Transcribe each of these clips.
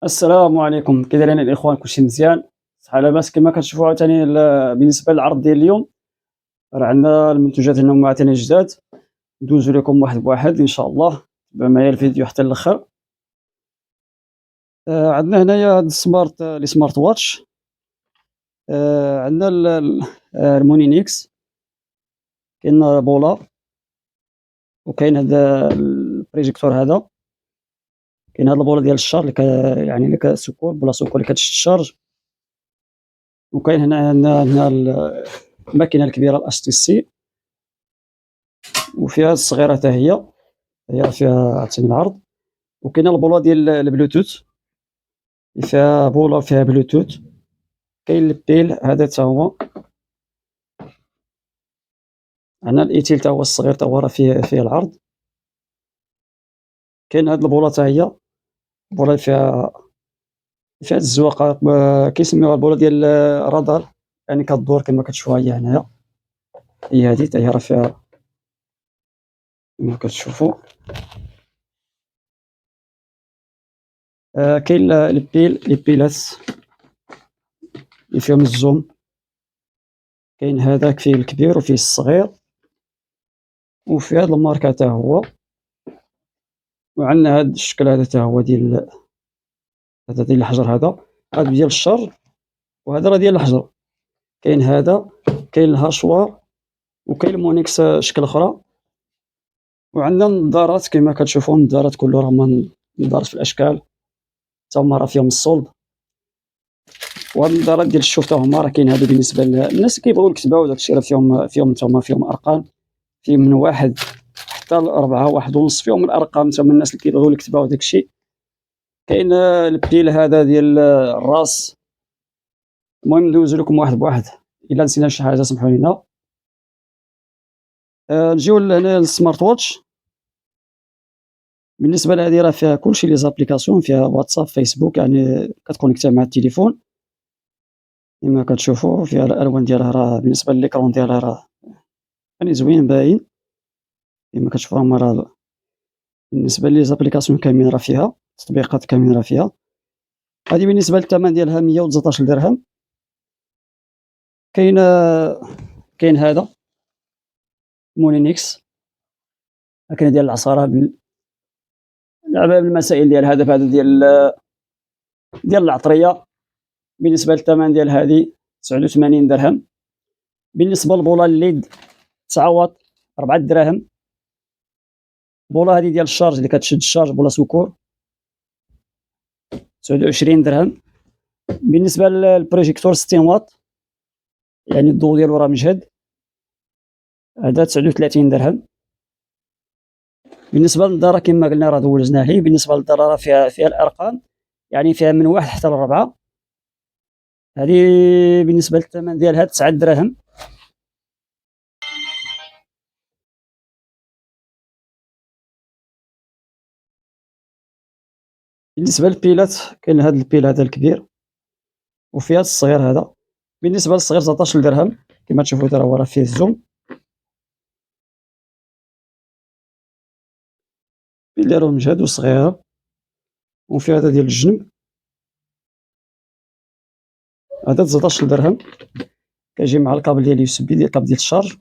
السلام عليكم، كي دايرين الإخوان؟ كلشي مزيان؟ صحة لاباس؟ كما كتشوفوا عاوتاني بالنسبة للعرض ديال اليوم، راه عندنا المنتوجات هنا هما عاوتاني جداد، ندوزو لكم واحد بواحد إن شاء الله، تبعوا معايا الفيديو حتى الآخر. عندنا هنايا هاد السمارت واتش، عندنا المونينيكس، كاين بولا، وكاين هذا البريجيكتور هذا، كاين هاد البولا ديال الشار يعني اللي كسكور بلا سكور اللي كتشد الشارج، وكاين هنا الماكينة الكبيرة الHTC، وفيها الصغيرة حتى هي فيها عاوتاني العرض، وكاينه البوله ديال البلوتوث، فيها بوله فيها بلوتوث، كاين البيل هذا حتى هو، عندنا الايتيل حتى هو الصغير حتى هو راه فيه العرض، كاين هاد البوله حتى هي، البوله فيها الزواقه، كيسميوها البوله ديال الرادار، يعني كدور كما كتشوفوها هي هنايا، هي هادي حتى هي راه فيها كما كتشوفوا. كاين البيلات اللي فيهم الزوم، كاين هذاك فيه الكبير وفيه الصغير، وفي هاد الماركة حتى هو، وعندنا هاد الشكل هذا حتى هو هذا ديال الحجر، هذا ديال الشر، وهذا راه ديال الحجر، كاين هذا، كاين الهاشوار، وكاين المونيكس شكل أخرى، وعندنا النظارات كما كتشوفوا، النظارات كله راه هما نظارات في الأشكال، حتى هما راه فيهم الصلب، وهاد النظارات ديال الشوف حتى هما راه كاين هادو بالنسبة للناس اللي كيبغيو الكتابة وداك الشيء، راه فيهم حتى هما فيهم أرقام، فيهم من 1 حتى ل4، 1.5 فيهم الأرقام حتى هما الناس اللي كيبغيو الكتابة وداك الشيء. كاين البيل هذا ديال الراس. المهم ندوزو لكم واحد بواحد، إلا نسينا شي حاجة سمحوا لينا. نجيو لهنا للسمارت واتش، بالنسبة لهادي راه فيها كلشي لي زابليكاسيون، فيها واتساب، فيسبوك، يعني كتكونيكتيها مع التليفون كما كتشوفوا، فيها الألوان ديالها راه بالنسبة لليكرون ديالها راه يعني زوين باين كما كتشوفوا، هما راه بالنسبة لي زابليكاسيون كاملين راه فيها، التطبيقات كاملين راه فيها. هادي بالنسبة للثمن ديالها 119 درهم. كاين هذا مولينكس، ماكينة ديال العصارة لعبة بالمسائل ديال الهدف هذا ديال العطرية، بالنسبة للثمن ديال هذه 89 درهم. بالنسبة للبولة الليد 9 واط 4 دراهم. البولة هذه ديال الشارج اللي كتشد الشارج، بولا سكور 29 درهم. بالنسبة للبروجيكتور 60 واط، يعني الضوء ديالو راه مجهد، هذا 39 درهم. بالنسبة للنظارة كما قلنا راه دوزنا عليه، بالنسبة للنظارة راه فيها الأرقام، يعني فيها من 1 حتى ل4. هذه بالنسبة للثمن ديالها 9 دراهم. بالنسبة للبيلات، كاين هذا البيل هذا الكبير، وفيها الصغير هذا. بالنسبة للصغير 19 درهم، كما تشوفوا راه هو راه فيه الزوم، بيل ديالو مجهد وصغيرة، وفيه هذا ديال الجنب، هذا 19 درهم، كيجي مع الكابل ديال USB ديال الكابل ديال الشارج.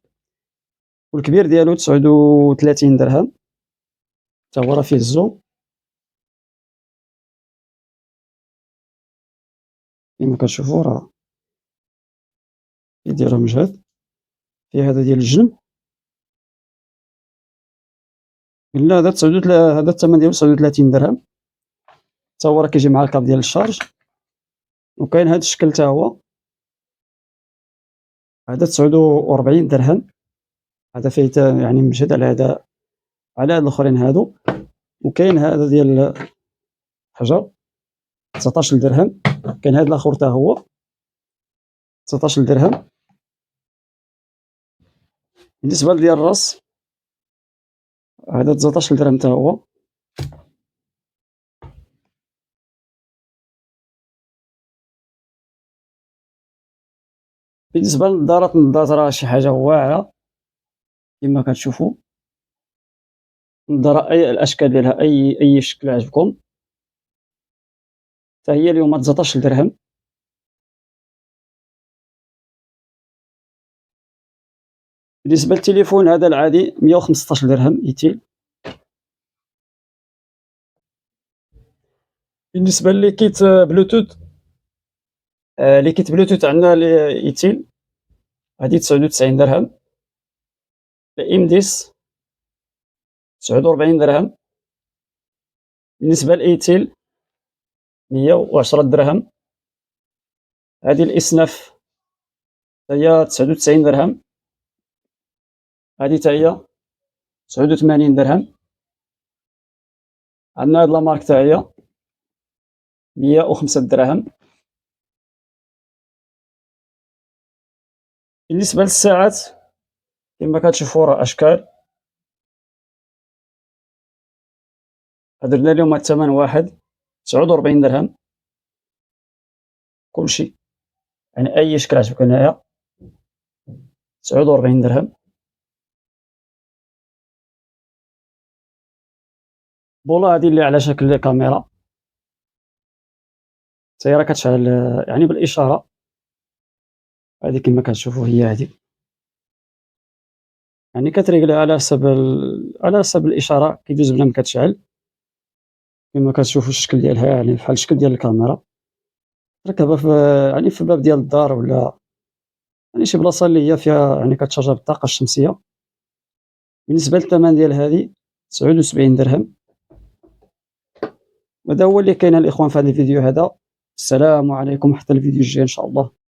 والكبير ديالو 39 درهم، حتى هو راه فيه الزوم كما كتشوفوا، راه ديالو مجهد. فيه هذا ديال الجنب، قلنا هذا الثمن ديالو 39 درهم، حتى هو راه كيجي مع الكابل ديال الشارج. وكاين هذا الشكل حتى هو، هذا 49 درهم، هذا فيه يعني مجهد على هاد الاخرين هادو. وكاين هذا ديال الحجر 19 درهم. كاين هذا الاخر حتى هو 19 درهم. بالنسبه ديال الراس، هذا 19 درهم حتى هو. بالنسبه للنظارات، راه شي حاجه واعره كما كتشوفوا، النظاره اي الاشكال ديالها، اي شكل عجبكم حتى هي اليوم 19 درهم. بالنسبة للتليفون هذا العادي 115 درهم إيتيل. بالنسبة لكيت بلوتوث، لكيت بلوتوث عندنا إيتيل هذه 99 درهم. الإم10 49 درهم. بالنسبة لإيتيل 110 درهم. هذه الإس9 هي 99 درهم. هذه تا هي 89 درهم. عندنا هاد لامارك تا هي 105 دراهم. بالنسبة للساعات كما كتشوفوا راه أشكال. درنا لهم الثمن واحد 49 درهم. كلشي يعني أي شكل عجبك هنايا 49 درهم. بولا هذه اللي على شكل كاميرا، حتى هي راه كتشعل يعني بالإشارة. هذه كما كتشوفوا هي هذه، يعني كتريقلها على حسب الإشارة كيدوز بلا ما كتشعل. كما كتشوفوا الشكل ديالها يعني بحال الشكل ديال الكاميرا. تركبها في يعني في الباب ديال الدار ولا يعني شي بلاصة اللي هي فيها يعني كتشارجا بالطاقة الشمسية. بالنسبة للثمن ديال هذه 79 درهم. وهذا هو اللي كاين الإخوان في هذا الفيديو هذا. السلام عليكم حتى الفيديو الجاي إن شاء الله.